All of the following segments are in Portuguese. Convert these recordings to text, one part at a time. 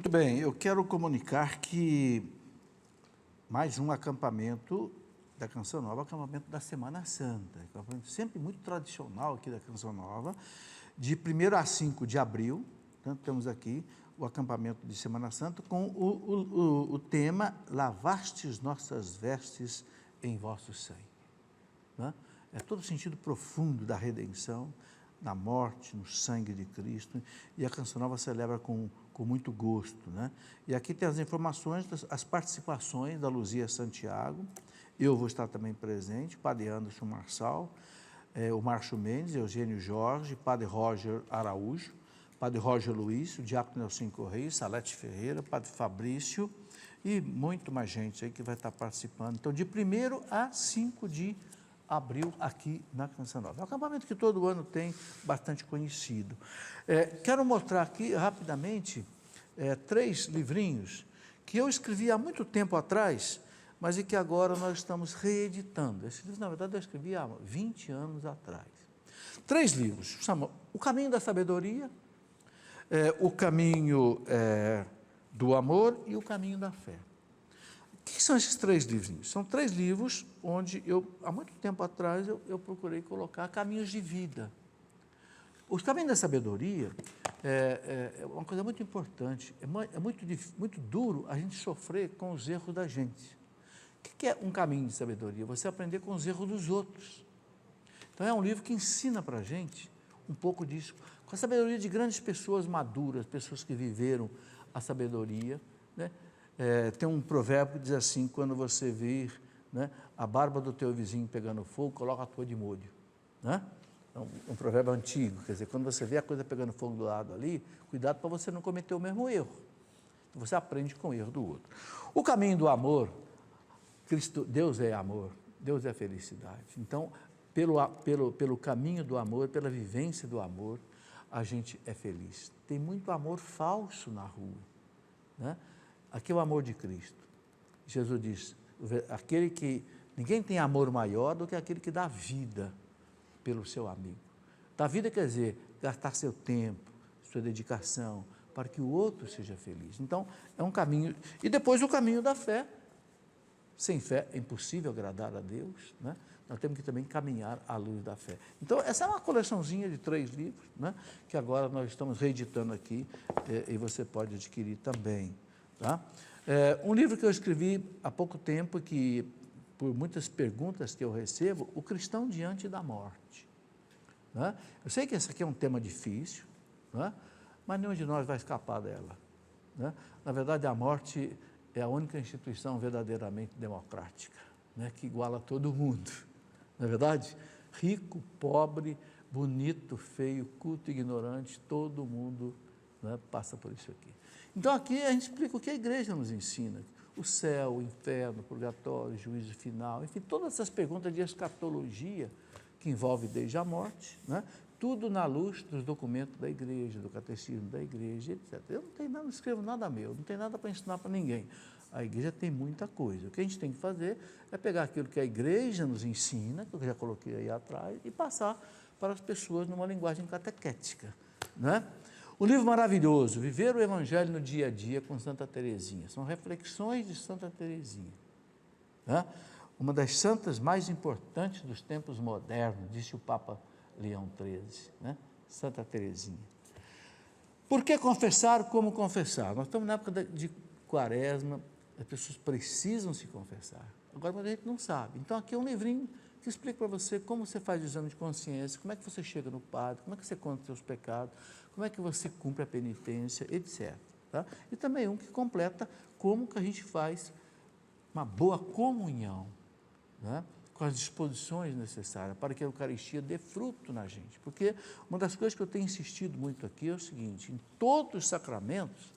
Muito bem, eu quero comunicar que mais um acampamento da Canção Nova, acampamento da Semana Santa, acampamento sempre muito tradicional aqui da Canção Nova, de 1º a 5 de abril, então temos aqui o acampamento de Semana Santa com o tema Lavastes nossas vestes em vosso sangue. Né? É todo o sentido profundo da redenção, na morte, no sangue de Cristo, e a Canção Nova celebra com muito gosto, né? E aqui tem as informações, as participações da Luzia Santiago, eu vou estar também presente, Padre Anderson Marçal, o Márcio Mendes, Eugênio Jorge, Padre Roger Araújo, Padre Roger Luiz, o Diácono Nelson Correia, Salete Ferreira, Padre Fabrício e muito mais gente aí que vai estar participando. Então, de 1º a 5 de abril aqui na Canção Nova. É um acampamento que todo ano tem, bastante conhecido. Quero mostrar aqui rapidamente 3 livrinhos que eu escrevi há muito tempo atrás, mas e que agora nós estamos reeditando. Esse livro, na verdade, eu escrevi há 20 anos atrás. 3 livros, chamam O Caminho da Sabedoria, O Caminho do Amor e O Caminho da Fé. O que são esses 3 livrinhos? São 3 livros onde há muito tempo atrás, eu procurei colocar caminhos de vida. Os caminhos da sabedoria é uma coisa muito importante, é muito duro a gente sofrer com os erros da gente. O que é um caminho de sabedoria? Você aprender com os erros dos outros. Então é um livro que ensina para a gente um pouco disso, com a sabedoria de grandes pessoas maduras, pessoas que viveram a sabedoria, né? Tem um provérbio que diz assim, quando você vir, né, a barba do teu vizinho pegando fogo, coloca a tua de molho. Né? Um provérbio antigo, quer dizer, quando você vê a coisa pegando fogo do lado ali, cuidado para você não cometer o mesmo erro. Você aprende com o erro do outro. O caminho do amor, Deus é amor, Deus é felicidade. Então, pelo caminho do amor, pela vivência do amor, a gente é feliz. Tem muito amor falso na rua, né? Aqui é o amor de Cristo. Jesus diz, ninguém tem amor maior do que aquele que dá vida pelo seu amigo. Dar vida quer dizer gastar seu tempo, sua dedicação, para que o outro seja feliz. Então, é um caminho. E depois o caminho da fé. Sem fé é impossível agradar a Deus, né? Nós temos que também caminhar à luz da fé. Então, essa é uma coleçãozinha de 3 livros, né? Que agora nós estamos reeditando aqui e você pode adquirir também. Tá? Um livro que eu escrevi há pouco tempo, que por muitas perguntas que eu recebo, O Cristão Diante da Morte. Né? Eu sei que esse aqui é um tema difícil, né? Mas nenhum de nós vai escapar dela. Né? Na verdade, a morte é a única instituição verdadeiramente democrática, né? Que iguala todo mundo. Não é verdade? Rico, pobre, bonito, feio, culto, ignorante, todo mundo, né, passa por isso aqui. Então aqui a gente explica o que a igreja nos ensina, o céu, o inferno, o purgatório, o juízo final, enfim, todas essas perguntas de escatologia que envolve desde a morte, né, tudo na luz dos documentos da igreja, do catecismo da igreja, etc. Eu não escrevo nada meu, não tenho nada para ensinar para ninguém. A igreja tem muita coisa. O que a gente tem que fazer é pegar aquilo que a igreja nos ensina, que eu já coloquei aí atrás, e passar para as pessoas numa linguagem catequética, né? Um livro maravilhoso, Viver o Evangelho no Dia a Dia com Santa Teresinha. São reflexões de Santa Teresinha, né? Uma das santas mais importantes dos tempos modernos, disse o Papa Leão XIII, né? Santa Teresinha. Por que confessar como confessar? Nós estamos na época de quaresma, as pessoas precisam se confessar. Agora, a gente não sabe. Então, aqui é um livrinho que explica para você como você faz o exame de consciência, como é que você chega no padre, como é que você conta os seus pecados, como é que você cumpre a penitência, etc. Tá? E também um que completa como que a gente faz uma boa comunhão, né, com as disposições necessárias para que a Eucaristia dê fruto na gente. Porque uma das coisas que eu tenho insistido muito aqui é o seguinte, em todos os sacramentos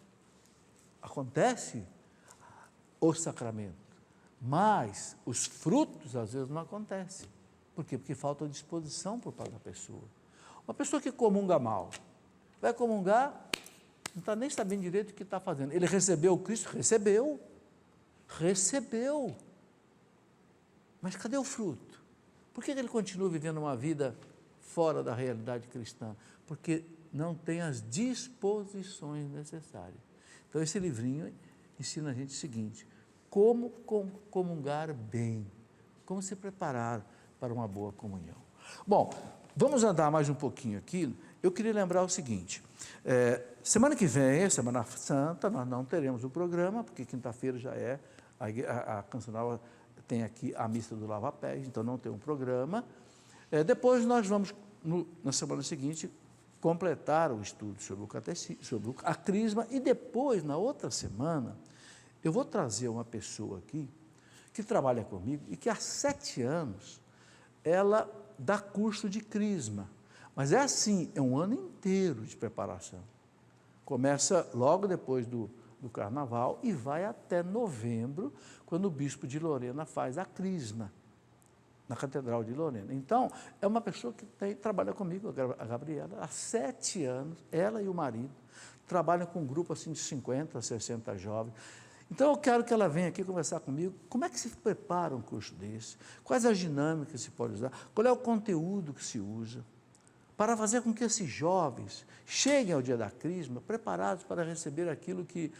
acontece o sacramento, mas os frutos às vezes não acontecem. Por quê? Porque falta disposição por parte da pessoa. Uma pessoa que comunga mal, vai comungar, não está nem sabendo direito o que está fazendo. Ele recebeu o Cristo? Recebeu. Mas cadê o fruto? Por que ele continua vivendo uma vida fora da realidade cristã? Porque não tem as disposições necessárias. Então, esse livrinho ensina a gente o seguinte: como comungar bem, como se preparar para uma boa comunhão. Bom, vamos andar mais um pouquinho aqui. Eu queria lembrar o seguinte, semana que vem, Semana Santa, nós não teremos o programa, porque quinta-feira já é, a Canção Nova tem aqui a missa do lava-pés, então não tem um programa. Depois nós vamos, na semana seguinte, completar o estudo sobre o catecismo, sobre a crisma, e depois, na outra semana, eu vou trazer uma pessoa aqui, que trabalha comigo, e que há 7 anos, ela dá curso de crisma. Mas é assim, é um ano inteiro de preparação. Começa logo depois do carnaval e vai até novembro, quando o bispo de Lorena faz a crisma, na Catedral de Lorena. Então, é uma pessoa que trabalha comigo, a Gabriela, há 7 anos, ela e o marido, trabalham com um grupo assim de 50, 60 jovens. Então, eu quero que ela venha aqui conversar comigo, como é que se prepara um curso desse, quais as dinâmicas que se pode usar, qual é o conteúdo que se usa, para fazer com que esses jovens cheguem ao dia da crisma preparados para receber aquilo que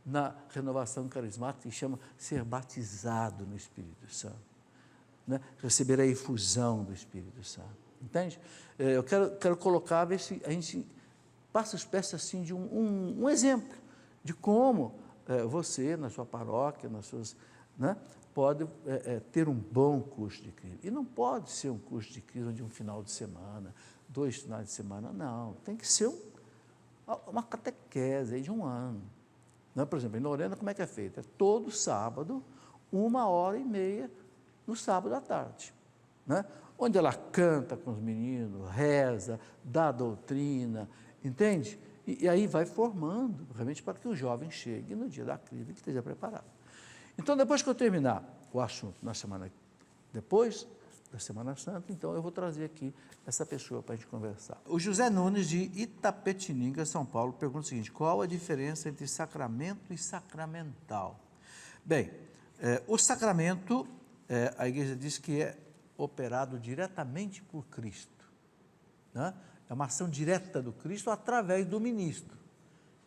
na renovação carismática se chama ser batizado no Espírito Santo, né? Receber a efusão do Espírito Santo, entende? Eu quero colocar, ver se a gente passa a espécie assim de um exemplo de como você, na sua paróquia, nas suas, né, pode ter um bom curso de crisma. E não pode ser um curso de crisma de um final de semana, 2 finais de semana, não. Tem que ser uma catequese aí de um ano. Né? Por exemplo, em Lorena, como é que é feito? É todo sábado, 1h30, no sábado à tarde, né? Onde ela canta com os meninos, reza, dá doutrina, entende? E aí vai formando, realmente, para que o jovem chegue no dia da crisma e esteja preparado. Então, depois que eu terminar o assunto na semana depois da Semana Santa, então eu vou trazer aqui essa pessoa para a gente conversar. O José Nunes, de Itapetininga, São Paulo, pergunta o seguinte: qual a diferença entre sacramento e sacramental? Bem, o sacramento, a igreja diz que é operado diretamente por Cristo, né? É uma ação direta do Cristo através do ministro,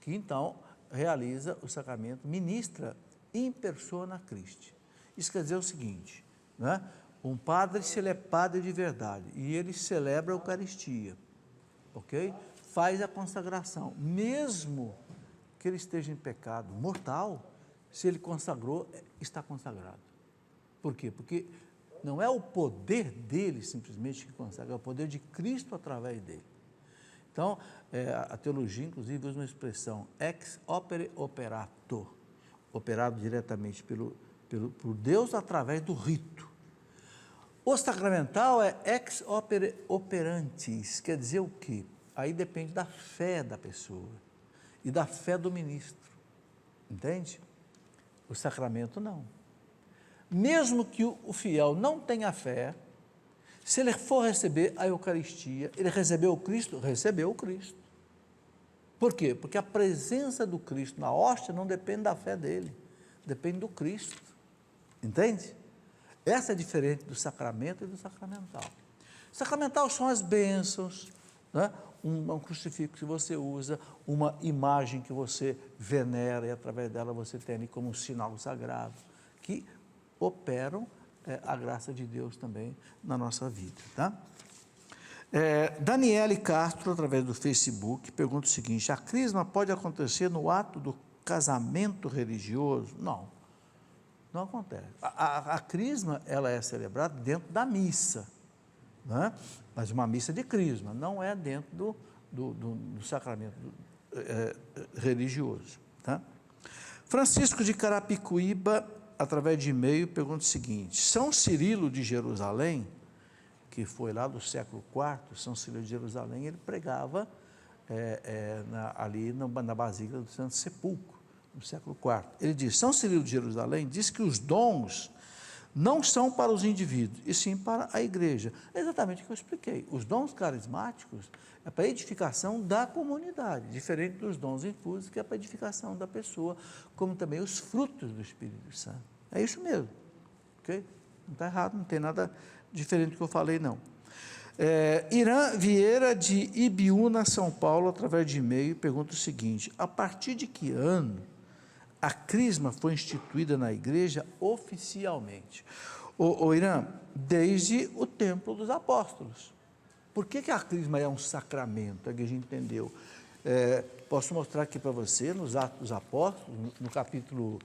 que então realiza o sacramento, ministra in persona Christi. Isso quer dizer o seguinte, né? Um padre, se ele é padre de verdade e ele celebra a Eucaristia, ok? Faz a consagração, mesmo que ele esteja em pecado mortal, se ele consagrou, está consagrado. Por quê? Porque não é o poder dele simplesmente que consagra, é o poder de Cristo através dele. Então, a teologia, inclusive, usa uma expressão ex opere operato, operado diretamente por Deus através do rito. O sacramental é ex opere operantis, quer dizer o quê? Aí depende da fé da pessoa e da fé do ministro, entende? O sacramento não. Mesmo que o fiel não tenha fé, se ele for receber a Eucaristia, ele recebeu o Cristo? Recebeu o Cristo. Por quê? Porque a presença do Cristo na hóstia não depende da fé dele, depende do Cristo, entende? Essa é diferente do sacramento e do sacramental. Sacramental são as bênçãos, né? Um crucifixo que você usa, uma imagem que você venera e através dela você tem ali como um sinal sagrado, que operam a graça de Deus também na nossa vida, tá? Daniele Castro, através do Facebook, pergunta o seguinte: a crisma pode acontecer no ato do casamento religioso? Não, não acontece. A crisma, ela é celebrada dentro da missa, né? Mas uma missa de crisma, não é dentro do sacramento religioso, tá? Francisco de Carapicuíba, através de e-mail, pergunta o seguinte: São Cirilo de Jerusalém, que foi lá do século IV, São Cirilo de Jerusalém, ele pregava ali na Basílica do Santo Sepulcro, no século IV. Ele diz: São Cirilo de Jerusalém diz que os dons não são para os indivíduos, e sim para a igreja. É exatamente o que eu expliquei. Os dons carismáticos é para a edificação da comunidade, diferente dos dons infusos, que é para a edificação da pessoa, como também os frutos do Espírito Santo. É isso mesmo, ok? Não está errado, não tem nada diferente do que eu falei, não. Irã Vieira, de Ibiúna, São Paulo, através de e-mail, pergunta o seguinte: a partir de que ano a crisma foi instituída na igreja oficialmente. O Irã, desde o templo dos apóstolos. Por que a crisma é um sacramento? A igreja entendeu. Posso mostrar aqui para você, nos Atos dos Apóstolos, no capítulo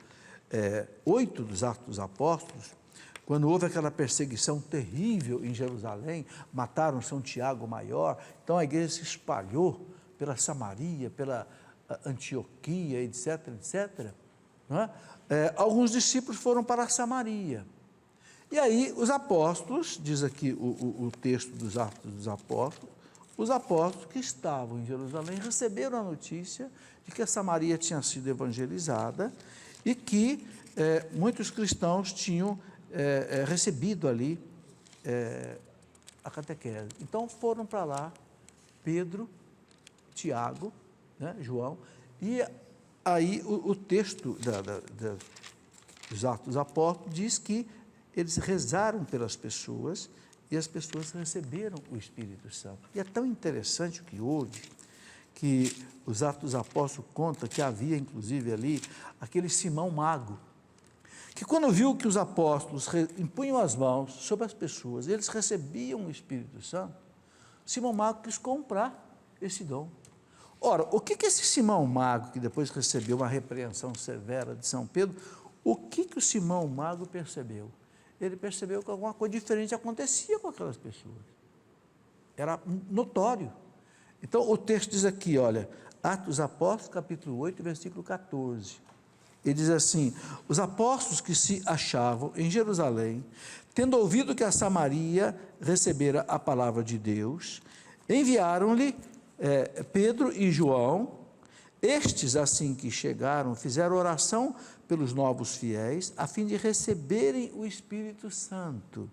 8 dos Atos dos Apóstolos, quando houve aquela perseguição terrível em Jerusalém, mataram São Tiago Maior, então a igreja se espalhou pela Samaria, pela Antioquia, etc., etc. Não é? Alguns discípulos foram para Samaria. E aí os apóstolos, diz aqui o texto dos Atos dos Apóstolos, os apóstolos que estavam em Jerusalém receberam a notícia de que a Samaria tinha sido evangelizada e que muitos cristãos tinham recebido ali a catequese. Então foram para lá Pedro, Tiago, né, João, e aí o texto dos Atos dos Apóstolos diz que eles rezaram pelas pessoas e as pessoas receberam o Espírito Santo. E é tão interessante o que houve, que os Atos dos Apóstolos contam que havia, inclusive, ali, aquele Simão Mago, que quando viu que os apóstolos impunham as mãos sobre as pessoas, eles recebiam o Espírito Santo, Simão Mago quis comprar esse dom. Ora, o que esse Simão Mago, que depois recebeu uma repreensão severa de São Pedro, o que o Simão Mago percebeu? Ele percebeu que alguma coisa diferente acontecia com aquelas pessoas. Era notório. Então, o texto diz aqui, olha, Atos dos Apóstolos, capítulo 8, versículo 14. Ele diz assim: os apóstolos que se achavam em Jerusalém, tendo ouvido que a Samaria recebera a palavra de Deus, enviaram-lhe Pedro e João. Estes, assim que chegaram, fizeram oração pelos novos fiéis, a fim de receberem o Espírito Santo,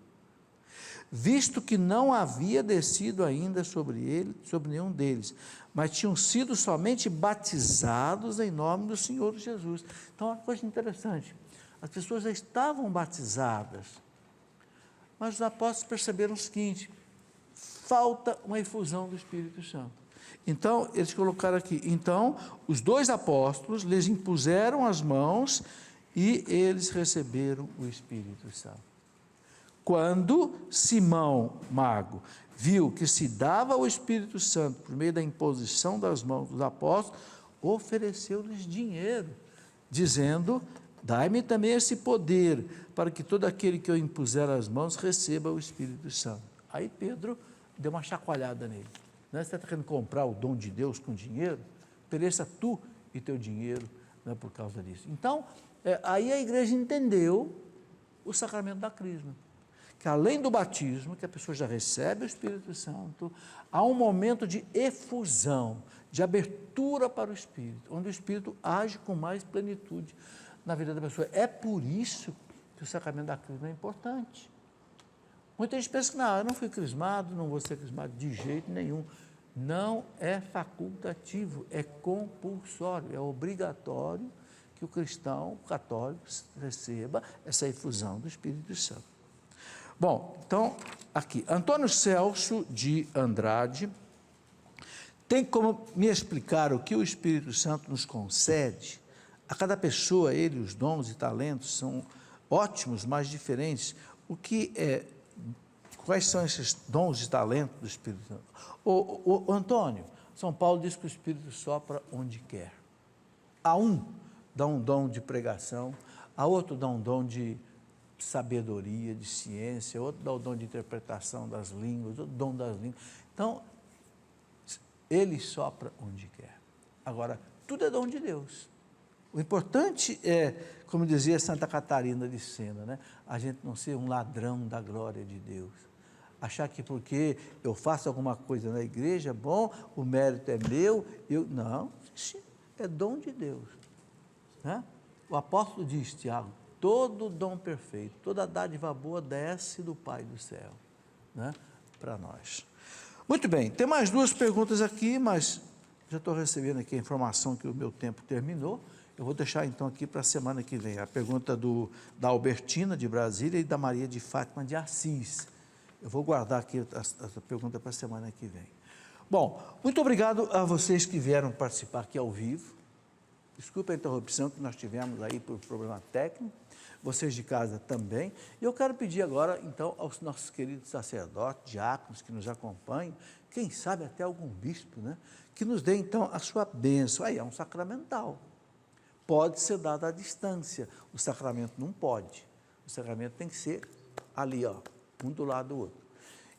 visto que não havia descido ainda sobre nenhum deles, mas tinham sido somente batizados em nome do Senhor Jesus. Então, uma coisa interessante, as pessoas já estavam batizadas, mas os apóstolos perceberam o seguinte: falta uma efusão do Espírito Santo. Então, eles colocaram aqui, então, os dois apóstolos lhes impuseram as mãos e eles receberam o Espírito Santo. Quando Simão Mago viu que se dava o Espírito Santo por meio da imposição das mãos dos apóstolos, ofereceu-lhes dinheiro, dizendo: dai-me também esse poder, para que todo aquele que eu impuser as mãos receba o Espírito Santo. Aí Pedro deu uma chacoalhada nele. Você está querendo comprar o dom de Deus com dinheiro? Pereça tu e teu dinheiro, não é por causa disso. Então, aí a igreja entendeu o sacramento da crisma, que além do batismo, que a pessoa já recebe o Espírito Santo, há um momento de efusão, de abertura para o Espírito, onde o Espírito age com mais plenitude na vida da pessoa. É por isso que o sacramento da crisma é importante. Muita gente pensa que não, eu não fui crismado, não vou ser crismado de jeito nenhum. Não é facultativo, é compulsório, é obrigatório que o cristão católico receba essa efusão do Espírito Santo. Bom, então, aqui, Antônio Celso de Andrade tem como me explicar o que o Espírito Santo nos concede? A cada pessoa, os dons e talentos são ótimos, mas diferentes. Quais são esses dons e talentos do Espírito Santo? Antônio, São Paulo diz que o Espírito sopra onde quer. A um dá um dom de pregação, a outro dá um dom de sabedoria, de ciência, outro dá o dom de interpretação das línguas, outro dom das línguas. Então, ele sopra onde quer. Agora, tudo é dom de Deus. O importante é, como dizia Santa Catarina de Sena, né? A gente não ser um ladrão da glória de Deus. Achar que porque eu faço alguma coisa na igreja, bom, o mérito é meu, não, é dom de Deus. Né? O apóstolo diz, Tiago, todo dom perfeito, toda dádiva boa desce do Pai do céu, né? Para nós. Muito bem, tem mais duas perguntas aqui, mas já estou recebendo aqui a informação que o meu tempo terminou. Eu vou deixar então aqui para a semana que vem, a pergunta da Albertina de Brasília e da Maria de Fátima de Assis. Eu vou guardar aqui essa pergunta para a semana que vem. Bom, muito obrigado a vocês que vieram participar aqui ao vivo. Desculpa a interrupção que nós tivemos aí por problema técnico, vocês de casa também. E eu quero pedir agora, então, aos nossos queridos sacerdotes, diáconos que nos acompanham, quem sabe até algum bispo, né, que nos dê, então, a sua bênção. Aí é um sacramental. Pode ser dado à distância, o sacramento não pode. O sacramento tem que ser ali, ó, um do lado do outro.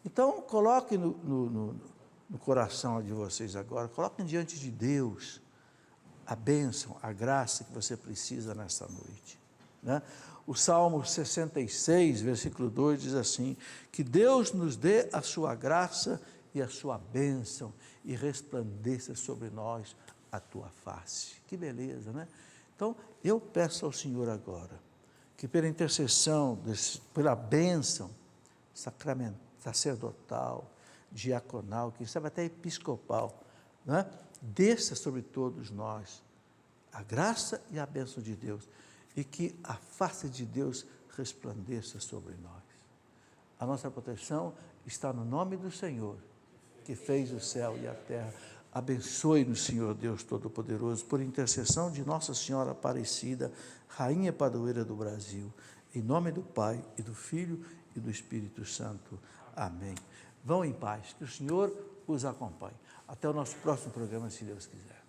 Então, coloquem no coração de vocês agora, coloquem diante de Deus a bênção, a graça que você precisa nessa noite, né? O Salmo 66, versículo 2 diz assim, que Deus nos dê a sua graça e a sua bênção e resplandeça sobre nós a tua face. Que beleza, né? Então, eu peço ao Senhor agora, que pela intercessão, pela bênção sacramental, sacerdotal, diaconal, quem sabe até episcopal, né? Desça sobre todos nós a graça e a bênção de Deus, e que a face de Deus resplandeça sobre nós. A nossa proteção está no nome do Senhor, que fez o céu e a terra. Abençoe-nos, Senhor Deus Todo-Poderoso, por intercessão de Nossa Senhora Aparecida, Rainha Padroeira do Brasil, em nome do Pai, e do Filho, e do Espírito Santo. Amém. Vão em paz, que o Senhor os acompanhe. Até o nosso próximo programa, se Deus quiser.